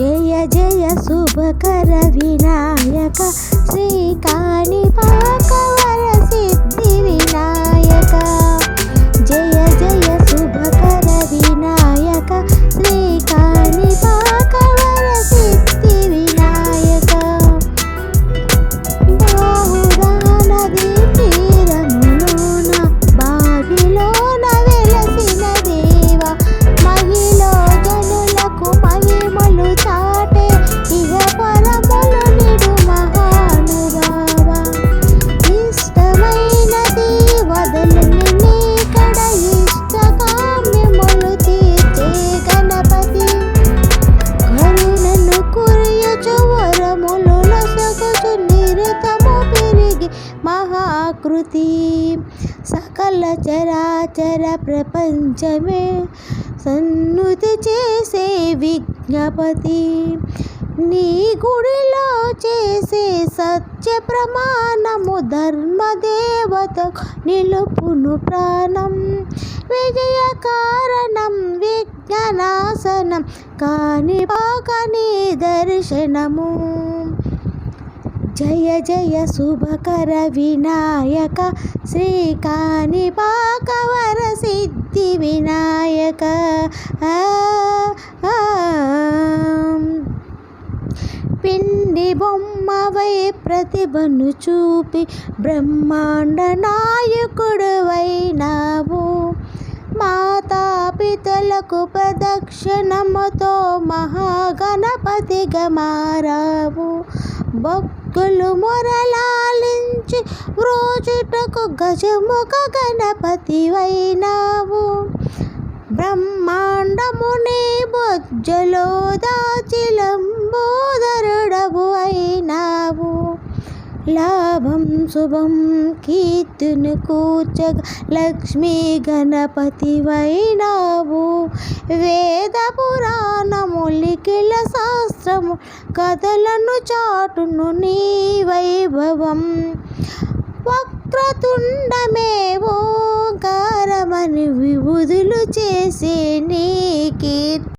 జయ జయ శుభకర వినాయక శ్రీ కాణిపాకవర సిద్ధి వినాయక జయ జయ శుభకర వినాయక శ్రీ కాణిపాకవర సిద్ధి వినాయక బాహురా నది తీరములోన బావిలోన వెలసిన దేవ మహిలో జనులకు మహిమలు చాటే ఇహ పరములు నిడు మహానుభావ ఇష్టమైనది వదలని నీకడ ఇష్ట కామ్యములు తీర్చే గణపతి కరుణను కురియచు వరములు లొసగుచు నిరతము పెరిగి మహాకృతి సకల చరాచర ప్రపంచమే సన్నుతి చేసే విజ్ఞపతి నీ గుడిలో చేసే సత్య ప్రమాణము ధర్మదేవత నిలుపును ప్రాణం విజయ కారణం విజ్ఞానాసనం కాణిపాకని దర్శనము జయ జయ శుభకర వినాయక శ్రీ కాణిపాకవర సిద్ధి వినాయక పిండి బొమ్మవై ప్రతిభను చూపి బ్రహ్మాండ నాయకుడు వైనావు మాతాపితలకు ప్రదక్షిణముతో మహాగణపతిగా మారావు భక్తులు మొరలాలించి రోజుటకు గజముఖ గణపతి వైనావు బ్రహ్మాండముని బొజ్జలో దాచి లంబోదరుడవు అయినావు లాభం శుభం కీర్తిని కూర్చగ లక్ష్మీ గణపతి వైనావు వేద పురాణము లిఖిల శాస్త్రము కథలను చాటును నీ వైభవం వక్రతుండమే ఓంకారమని విభుదులు చేసే నీ కీర్తి